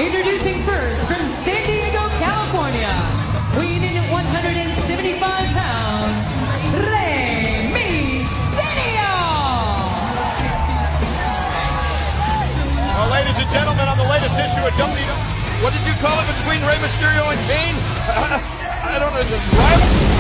Introducing first from San Diego, California, weighing in at 175 pounds, Rey Mysterio! Well, ladies and gentlemen, on the latest issue of WWE, what did you call it between Rey Mysterio and Kane? I don't know, this rival?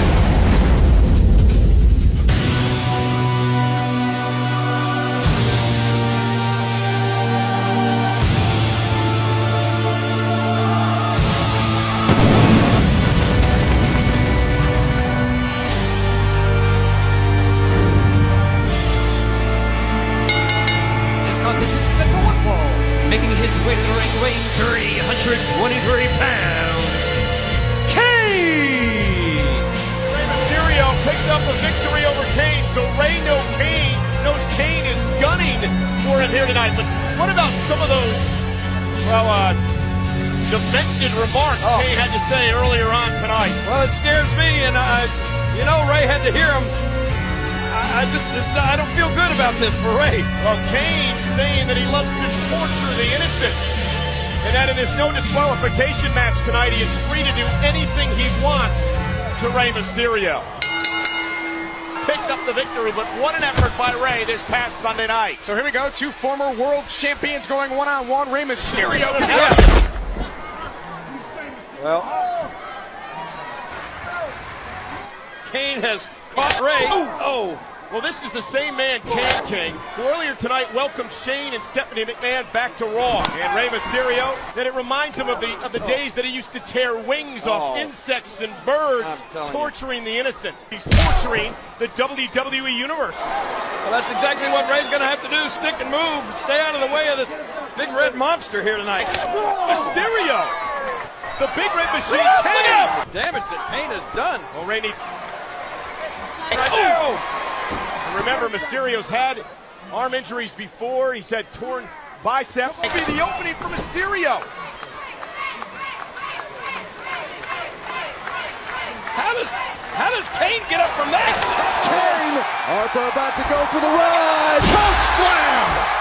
Making his way to the ring, weighing 323 pounds, Kane! Rey Mysterio picked up a victory over Kane, so Rey knows Kane is gunning for it here tonight. But what about some of those, well, demented remarks Kane had to say earlier on tonight? Well, it scares me, and you know, Rey had to hear him. I don't feel good about this for Rey. Well, Kane saying that he loves to torture the innocent, and that in this no disqualification match tonight, he is free to do anything he wants to Rey Mysterio. Picked up the victory, but what an effort by Rey this past Sunday night. So here we go, two former world champions going one-on-one. Rey Mysterio. Well, Kane has caught Rey. Oh. Well, this is the same man, King, who earlier tonight welcomed Shane and Stephanie McMahon back to Raw. And Rey Mysterio, that it reminds him of the days that he used to tear wings off insects and birds, torturing the innocent. He's torturing the WWE Universe. Well, that's exactly what Rey's going to have to do, stick and move, stay out of the way of this big red monster here tonight. Mysterio, the big red machine, Kane. The damage that Kane has done. Well, Rey needs... Remember, Mysterio's had arm injuries before. He's had torn biceps. This will be the opening for Mysterio. How does Kane get up from that? Kane, Harper about to go for the ride. Choke slam.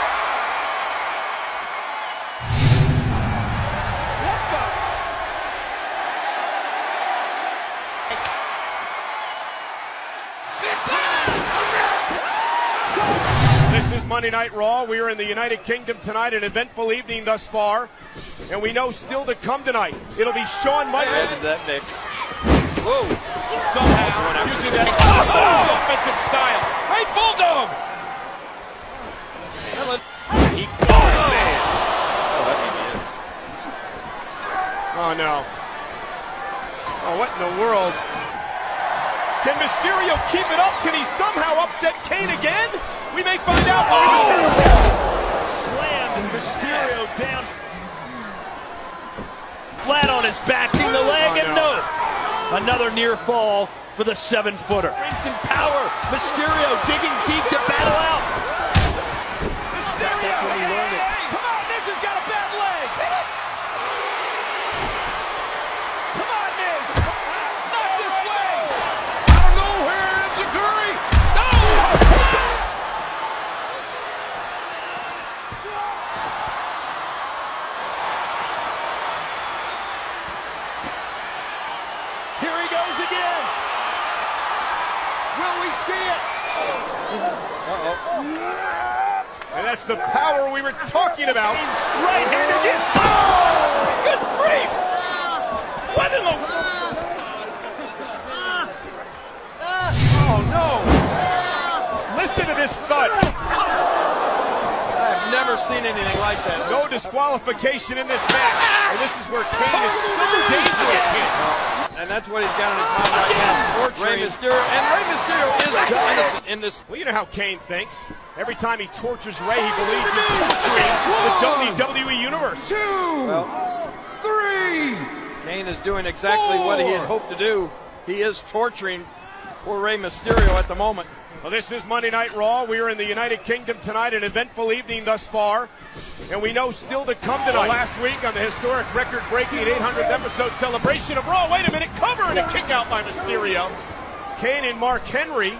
This is Monday Night Raw. We are in the United Kingdom tonight, an eventful evening thus far. And we know still to come tonight, it'll be Shawn Michaels. That mix. Whoa. Somehow using that offensive style. Great Bulldog! Man. Oh, no. Oh, what in the world? Can Mysterio keep it up? Can he somehow upset Kane again? We may find out. Slammed Mysterio down flat on his back, in the leg, and no. Another near fall for the 7-footer. Strength and power. Mysterio digging deep to battle out. Mysterio. That's when he learned it. Come on, Miz has got a bad leg. Come on, Miz. Not this way. Out of nowhere, it's a Curry. Here he goes again. Will we see it? And that's the power we were talking about. Right hand again. Oh! Good grief! What in the... Oh, no. Listen to this thud. I've never seen anything like that. No disqualification in this match. And this is where Kane is so dangerous, Kane. And that's what he's got in his mind right now. Rey Mysterio. And Rey Mysterio is innocent in this. Well, you know how Kane thinks. Every time he tortures Rey, he believes he's torturing the WWE Universe. 2, 3. Kane is doing exactly what he had hoped to do. He is torturing poor Rey Mysterio at the moment. Well, this is Monday Night Raw. We are in the United Kingdom tonight, an eventful evening thus far. And we know still to come tonight. Last week on the historic record-breaking 800th episode celebration of Raw. Wait a minute, cover and a kick out by Mysterio. Kane and Mark Henry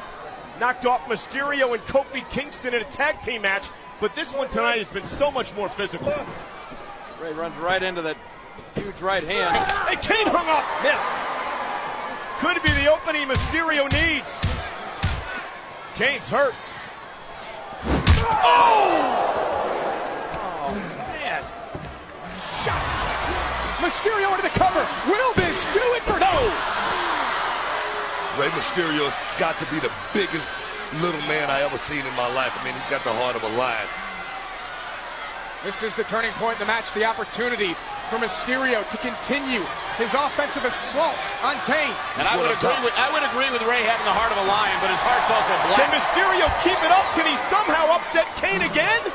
knocked off Mysterio and Kofi Kingston in a tag team match. But this one tonight has been so much more physical. Ray runs right into that huge right hand. And Kane hung up. Missed. Could be the opening Mysterio needs. Kane's hurt. Oh, man. Shot. Mysterio into the cover. Will this do it for no? Rey Mysterio's got to be the biggest little man I ever seen in my life. I mean, he's got the heart of a lion. This is the turning point in the match, the opportunity for Mysterio to continue his offensive assault on Kane. And I would agree with Ray having the heart of a lion, but his heart's also black. Can Mysterio keep it up? Can he somehow upset Kane again?